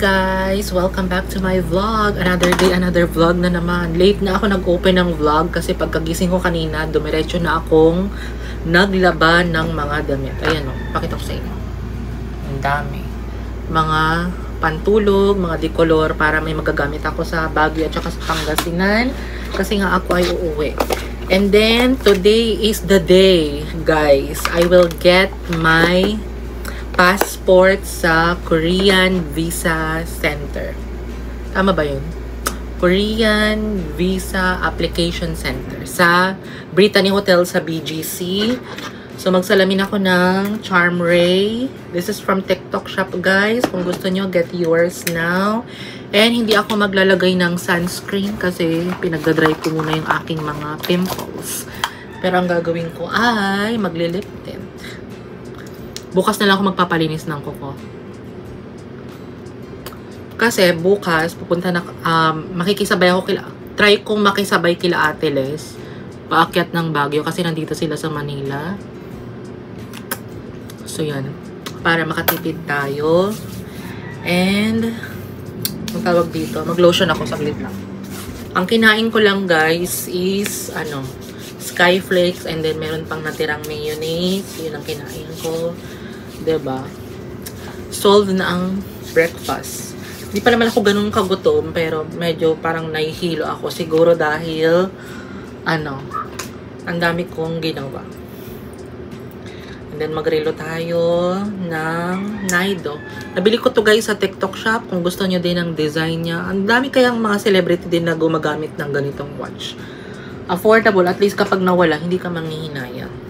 guys! Welcome back to my vlog. Another day, another vlog na naman. Late na ako nag-open ng vlog kasi pagkagising ko kanina, dumiretso na akong naglaban ng mga damit. Ayan o, pakita ko sa inyo. Ang dami. Mga pantulog, mga decolor para may magagamit ako sa Baguio at saka sa Pangasinan kasi nga ako ay uuwi. And then, today is the day, guys. I will get my passport sa Korean Visa Center. Tama ba yun? Korean Visa Application Center sa Brittany Hotel sa BGC. So, magsalamin ako ng Charm Ray. This is from TikTok shop, guys. Kung gusto nyo, get yours now. And hindi ako maglalagay ng sunscreen kasi pinagdadry ko muna yung aking mga pimples. Pero ang gagawin ko ay maglilip tint. Bukas na lang ako magpapalinis ng kuko. Kasi bukas, pupunta na, makikisabay ako try kong makisabay kila Ate Les, paakyat ng Baguio kasi nandito sila sa Manila. So yan, para makatipid tayo. And, ang tawag dito, mag-lotion ako saglit lang. Ang kinain ko lang guys is, Skyflakes and then meron pang natirang mayonnaise. Yun ang kinain ko. Diba? Solved na ang breakfast. Hindi pa naman ako ganun kagutom, pero medyo parang nahihilo ako. Siguro dahil, ang dami kong ginawa. And then, magrelo tayo ng Nido. Nabili ko to guys sa TikTok shop. Kung gusto nyo din ang design niya. Ang dami kayang mga celebrity din na gumagamit ng ganitong watch. Affordable. At least kapag nawala, hindi ka manghihinayang.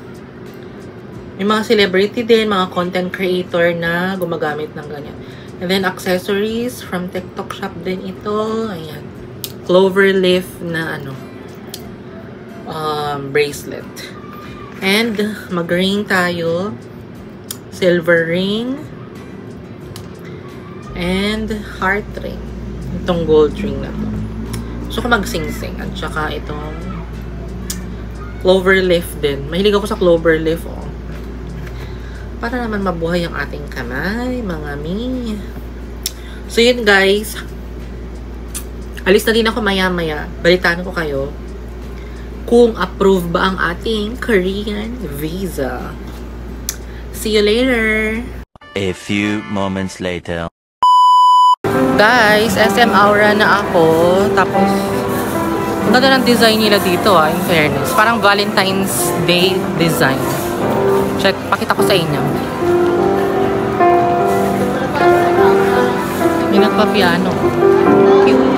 May mga celebrity din, mga content creator na gumagamit ng ganyan. And then, accessories from TikTok shop din ito. Ayan. Clover leaf na bracelet. And, mag-ring tayo. Silver ring. And, heart ring. Itong gold ring na to. Gusto ko mag-sing-sing. At saka itong clover leaf din. Mahilig ako sa clover leaf, oh. Para naman mabuhay ang ating kamay, mga mi. So, yun guys. Alis na din ako maya-maya. Balitaan ko kayo kung approve ba ang ating Korean visa. See you later. A few moments later. Guys, SM Aura na ako. Tapos, ang ganda ng design nila dito, in fairness. Parang Valentine's Day design. Check, pakita ko sa inyo. May nagpa-piano. Cute.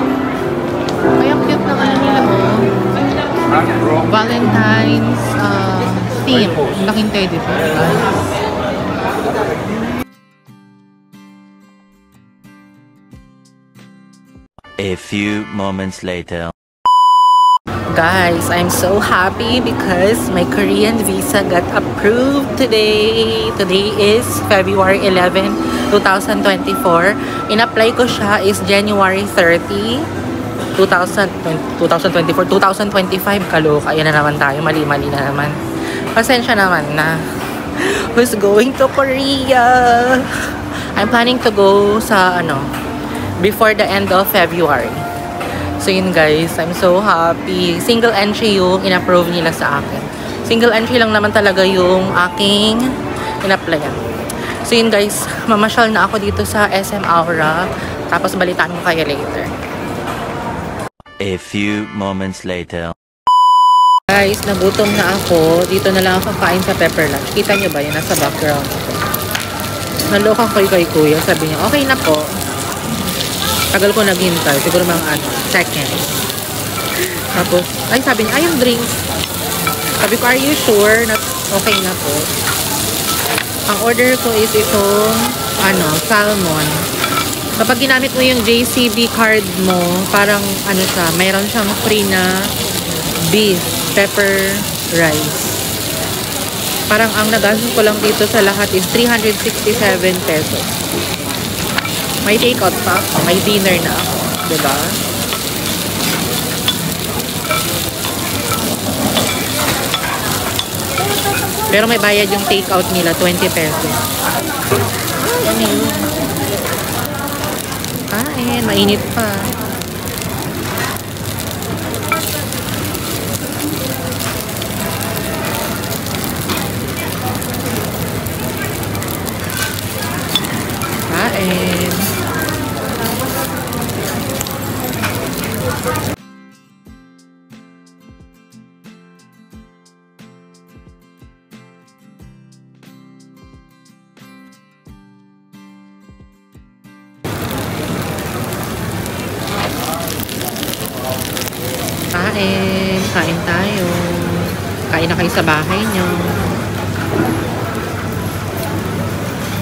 Ay, ang cute ng nila mo. Valentine's theme. Laking teddy po. A few moments later. Guys, I'm so happy because my Korean visa got approved today. Today is February 11, 2024. In-apply ko siya is January 30, 2024, 2025. Kaloka. Ayan na naman tayo. Mali-mali na naman. Pasensya naman na. Who's going to Korea? I'm planning to go sa, before the end of February. So yun guys, I'm so happy. Single entry yung in-approve nila sa akin. Single entry lang naman talaga yung aking in-applyan. So yun guys, mamasyal na ako dito sa SM Aura. Tapos balitaan mo kayo later. A few moments later. Guys, nagutom na ako. Dito na lang ako kain sa Pepper Lunch. Kita nyo ba? Yan nasa background. Naloka ko kay kuya. Sabi niya, okay na po. Tagal ko naghintay. Siguro mga seconds. Tapos, ay sabi niya, yung drinks. Sabi ko, are you sure na okay na po? Ang order ko is itong, salmon. Kapag ginamit mo yung JCB card mo, parang, siya, mayroon siyang free na beef, pepper, rice. Parang ang nagastos ko lang dito sa lahat is 367 pesos. May take-out pa ako. May dinner na ako. Diba? Pero may bayad yung take-out nila, 20 pesos. Ay, ano yun? Kain. Mainit pa. Kain. Kain. Kain tayo. Kain na kayo sa bahay nyo.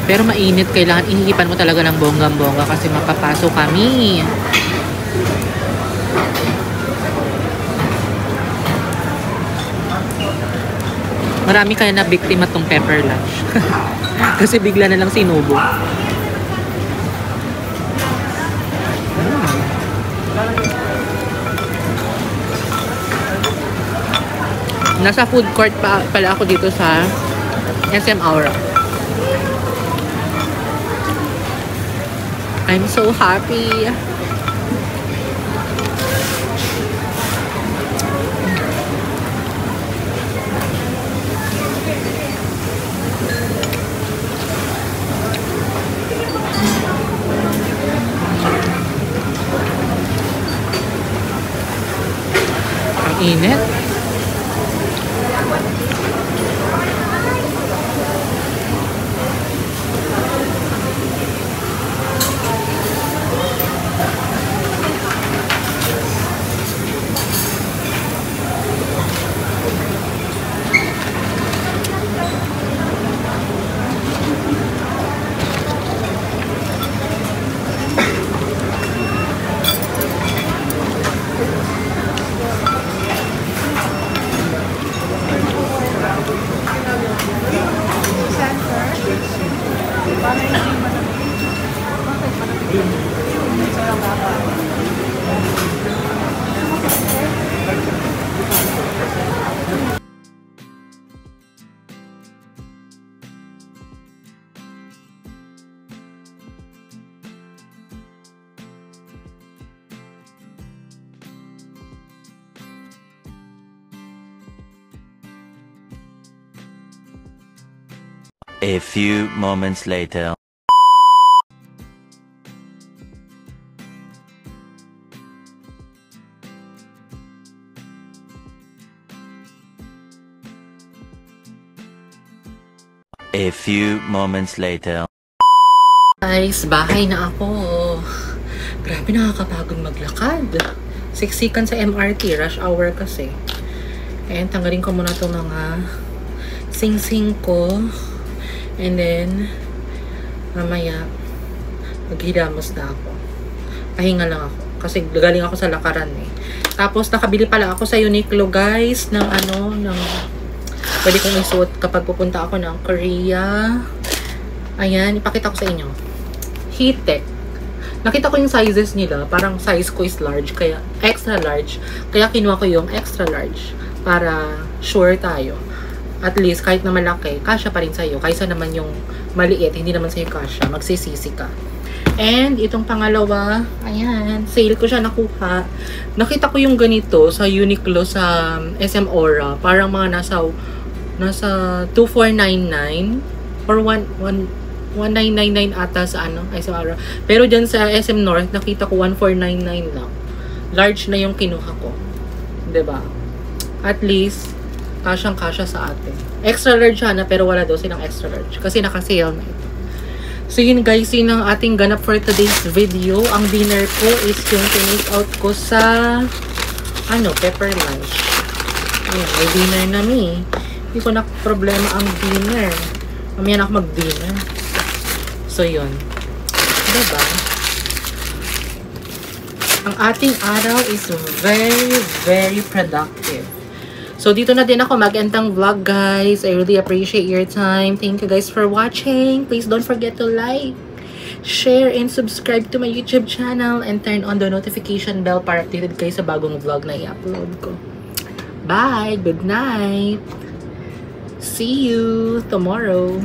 Pero mainit. Kailangan ihihipan mo talaga ng bonggang-bongga kasi mapapasok kami. Marami kaya na biktima tong pepper lunch. Kasi bigla na lang sinubo. Nasa food court pala ako dito sa SM Aura. I'm so happy. Ang init. A few moments later. A few moments later. Guys, bahay na ako. Grabe, nakakapagod maglakad. Siksikan sa MRT, rush hour kasi. And tanggalin ko muna itong mga sing-sing ko. And then, mamaya, maghilamos na ako. Pahinga lang ako. Kasi galing ako sa lakaran eh. Tapos, nakabili pala ako sa Uniqlo, guys, ng pwede kong isuot kapag pupunta ako ng Korea. Ayan, ipakita ko sa inyo. Heattech. Nakita ko yung sizes nila. Parang size ko is large, kaya extra large. Kaya kinuha ko yung extra large para sure tayo. At least, kahit na malaki, kasya pa rin sa'yo. Kaysa naman yung maliit, hindi naman sa'yo kasya. Magsisisi ka. And, itong pangalawa, ayan, sale ko siya nakuha. Nakita ko yung ganito sa Uniqlo sa SM Aura. Parang mga nasa 2499 or 1999 ata sa SM Aura. Pero dyan sa SM North, nakita ko 1499 lang. Large na yung kinuha ko. 'Di ba? At least, kasyang-kasya sa atin. Extra large sana, pero wala daw silang extra large. Kasi naka-sale na ito. So yun guys, yun ang ating ganap for today's video. Ang dinner ko is yung tinake out ko sa pepper lunch. Ayan, may dinner na mi. Hindi ko na problema ang dinner. Mamaya na ako mag-dinner. So yun. Diba? Ang ating araw is very, very productive. So, dito na din ako mag-endang vlog, guys. I really appreciate your time. Thank you guys for watching. Please don't forget to like, share, and subscribe to my YouTube channel and turn on the notification bell para updated kayo sa bagong vlog na i-upload ko. Bye! Good night! See you tomorrow!